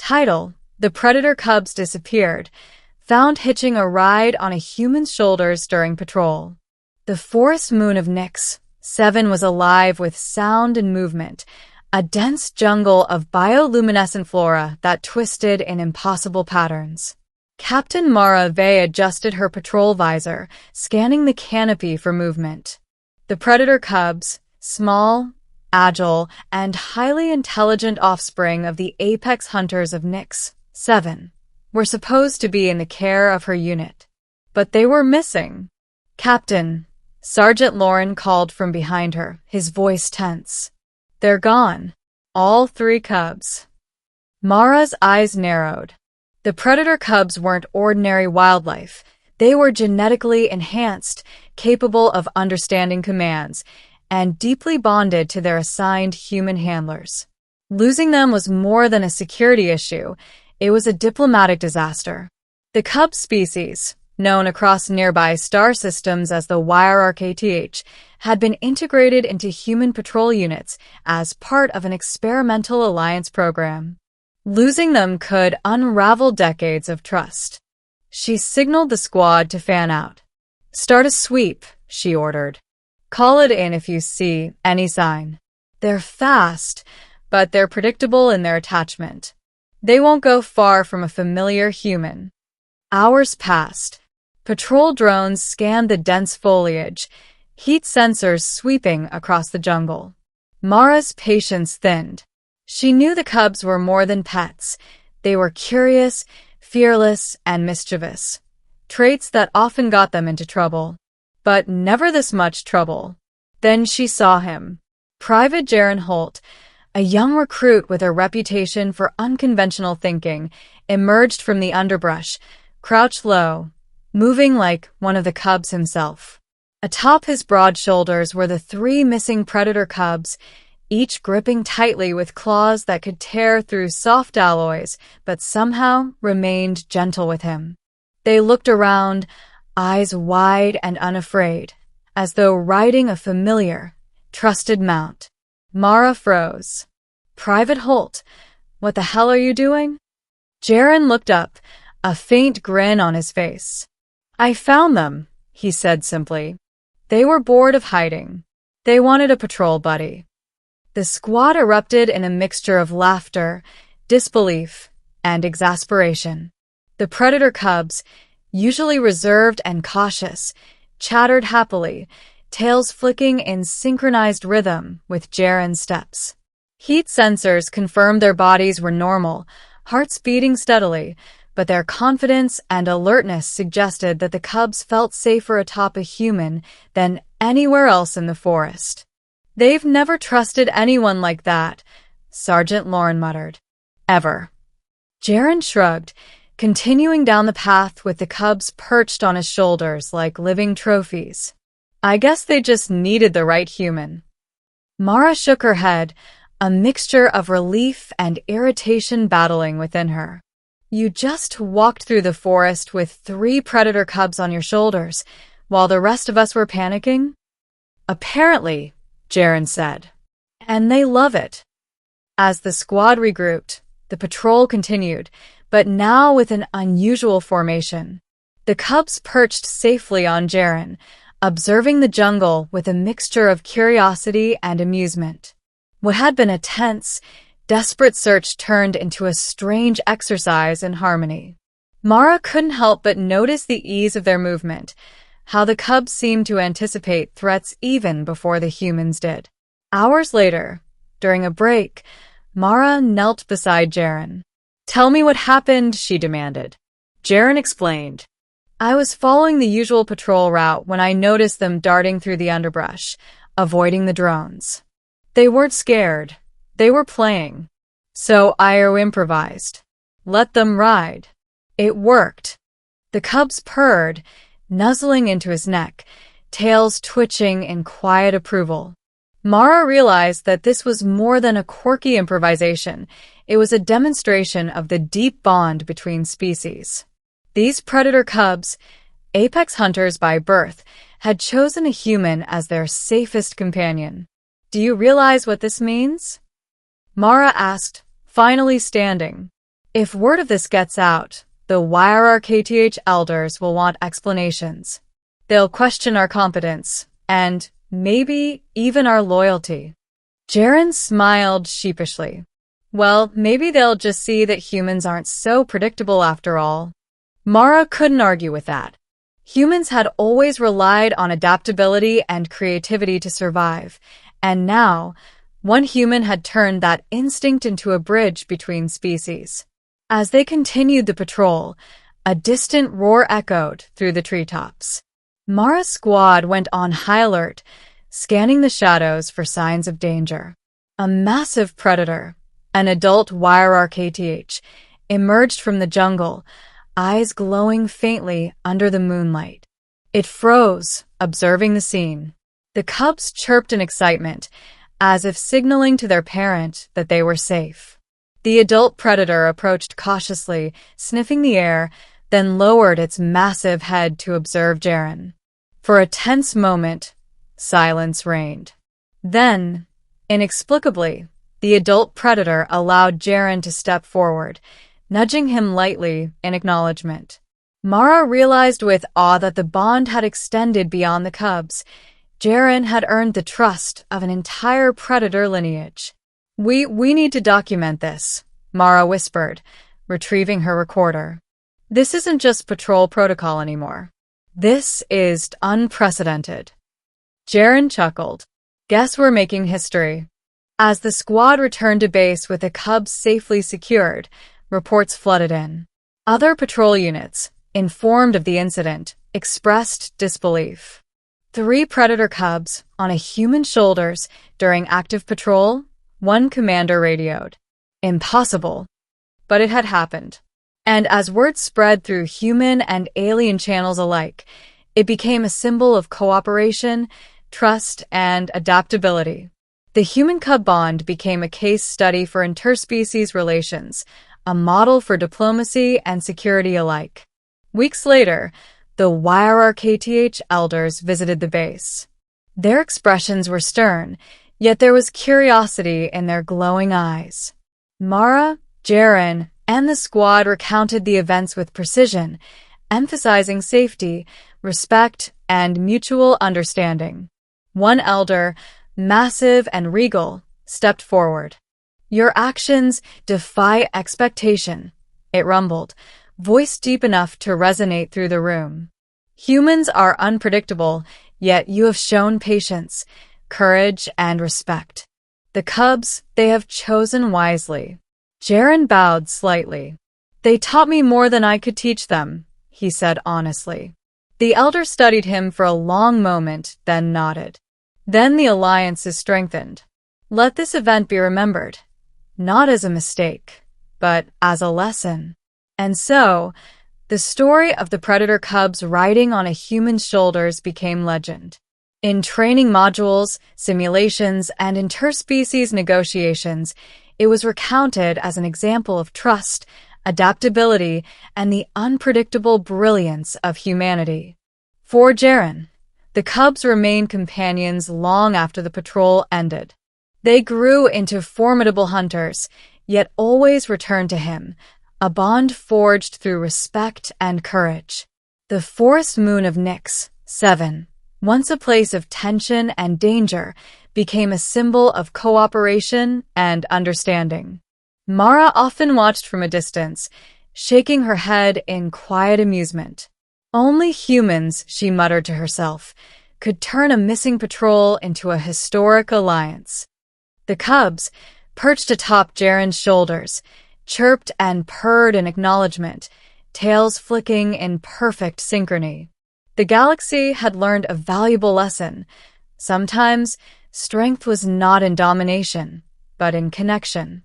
Title: The predator cubs disappeared. Found hitching a ride on a human's shoulders during patrol. The forest moon of Nix 7 was alive with sound and movement, a dense jungle of bioluminescent flora that twisted in impossible patterns. Captain Mara Vey adjusted her patrol visor, scanning the canopy for movement. The predator cubs, small, agile, and highly intelligent offspring of the apex hunters of Nix 7, were supposed to be in the care of her unit. But they were missing. "Captain," Sergeant Lauren called from behind her, his voice tense. "They're gone. All 3 cubs." Mara's eyes narrowed. The predator cubs weren't ordinary wildlife. They were genetically enhanced, capable of understanding commands, and deeply bonded to their assigned human handlers. Losing them was more than a security issue. It was a diplomatic disaster. The cub species, known across nearby star systems as the YRRKTH, had been integrated into human patrol units as part of an experimental alliance program. Losing them could unravel decades of trust. She signaled the squad to fan out. "Start a sweep," she ordered. "Call it in if you see any sign. They're fast, but they're predictable in their attachment. They won't go far from a familiar human." Hours passed. Patrol drones scanned the dense foliage, heat sensors sweeping across the jungle. Mara's patience thinned. She knew the cubs were more than pets. They were curious, fearless, and mischievous, traits that often got them into trouble. But never this much trouble. Then she saw him. Private Jaron Holt, a young recruit with a reputation for unconventional thinking, emerged from the underbrush, crouched low, moving like one of the cubs himself. Atop his broad shoulders were the 3 missing predator cubs, each gripping tightly with claws that could tear through soft alloys, but somehow remained gentle with him. They looked around, eyes wide and unafraid, as though riding a familiar, trusted mount. Mara froze. "Private Holt, what the hell are you doing?" Jaron looked up, a faint grin on his face. "I found them," he said simply. "They were bored of hiding. They wanted a patrol buddy." The squad erupted in a mixture of laughter, disbelief, and exasperation. The predator cubs, usually reserved and cautious, chattered happily, tails flicking in synchronized rhythm with Jaron's steps. Heat sensors confirmed their bodies were normal, hearts beating steadily, but their confidence and alertness suggested that the cubs felt safer atop a human than anywhere else in the forest. "They've never trusted anyone like that," Sergeant Lauren muttered. "Ever." Jaron shrugged, continuing down the path with the cubs perched on his shoulders like living trophies. "I guess they just needed the right human." Mara shook her head, a mixture of relief and irritation battling within her. "You just walked through the forest with 3 predator cubs on your shoulders, while the rest of us were panicking?" "Apparently," Jaron said. "And they love it." As the squad regrouped, the patrol continued, but now with an unusual formation. The cubs perched safely on Jaron, observing the jungle with a mixture of curiosity and amusement. What had been a tense, desperate search turned into a strange exercise in harmony. Mara couldn't help but notice the ease of their movement, how the cubs seemed to anticipate threats even before the humans did. Hours later, during a break, Mara knelt beside Jaron. "Tell me what happened," she demanded. Jaron explained. "I was following the usual patrol route when I noticed them darting through the underbrush, avoiding the drones. They weren't scared. They were playing. So I improvised. Let them ride. It worked." The cubs purred, nuzzling into his neck, tails twitching in quiet approval. Mara realized that this was more than a quirky improvisation. It was a demonstration of the deep bond between species. These predator cubs, apex hunters by birth, had chosen a human as their safest companion. "Do you realize what this means?" Mara asked, finally standing. If word of this gets out, the YRRKTH elders will want explanations. They'll question our competence, and maybe even our loyalty. Jaren smiled sheepishly. Well, maybe they'll just see that humans aren't so predictable after all. Mara couldn't argue with that. Humans had always relied on adaptability and creativity to survive, and now, one human had turned that instinct into a bridge between species. As they continued the patrol, a distant roar echoed through the treetops. Mara's squad went on high alert, scanning the shadows for signs of danger. A massive predator, an adult YRRKTH, emerged from the jungle, eyes glowing faintly under the moonlight. It froze, observing the scene. The cubs chirped in excitement, as if signaling to their parent that they were safe. The adult predator approached cautiously, sniffing the air, then lowered its massive head to observe Jaren. For a tense moment, silence reigned. Then, inexplicably, the adult predator allowed Jaren to step forward, nudging him lightly in acknowledgement. Mara realized with awe that the bond had extended beyond the cubs. Jaren had earned the trust of an entire predator lineage. We need to document this, Mara whispered, retrieving her recorder. This isn't just patrol protocol anymore. This is unprecedented. Jaren chuckled. Guess we're making history. As the squad returned to base with the cubs safely secured, reports flooded in. Other patrol units, informed of the incident, expressed disbelief. 3 predator cubs on a human's shoulders during active patrol, one commander radioed. Impossible. But it had happened. And as word spread through human and alien channels alike, it became a symbol of cooperation, trust, and adaptability. The human-cub bond became a case study for interspecies relations, a model for diplomacy and security alike. Weeks later, the YRRKTH elders visited the base. Their expressions were stern, yet there was curiosity in their glowing eyes. Mara, Jaren, and the squad recounted the events with precision, emphasizing safety, respect, and mutual understanding. One elder, massive and regal, stepped forward. Your actions defy expectation, it rumbled, voice deep enough to resonate through the room. Humans are unpredictable, yet you have shown patience, courage, and respect. The cubs, they have chosen wisely. Jaren bowed slightly. They taught me more than I could teach them, he said honestly. The elder studied him for a long moment, then nodded. Then the alliance is strengthened. Let this event be remembered, not as a mistake, but as a lesson. And so, the story of the predator cubs riding on a human's shoulders became legend. In training modules, simulations, and interspecies negotiations, it was recounted as an example of trust, adaptability, and the unpredictable brilliance of humanity. For Jaren, the cubs remained companions long after the patrol ended. They grew into formidable hunters, yet always returned to him, a bond forged through respect and courage. The forest moon of Nyx, 7, once a place of tension and danger, became a symbol of cooperation and understanding. Mara often watched from a distance, shaking her head in quiet amusement. Only humans, she muttered to herself, could turn a missing patrol into a historic alliance. The cubs, perched atop Jaren's shoulders, chirped and purred in acknowledgement, tails flicking in perfect synchrony. The galaxy had learned a valuable lesson. Sometimes, strength was not in domination, but in connection.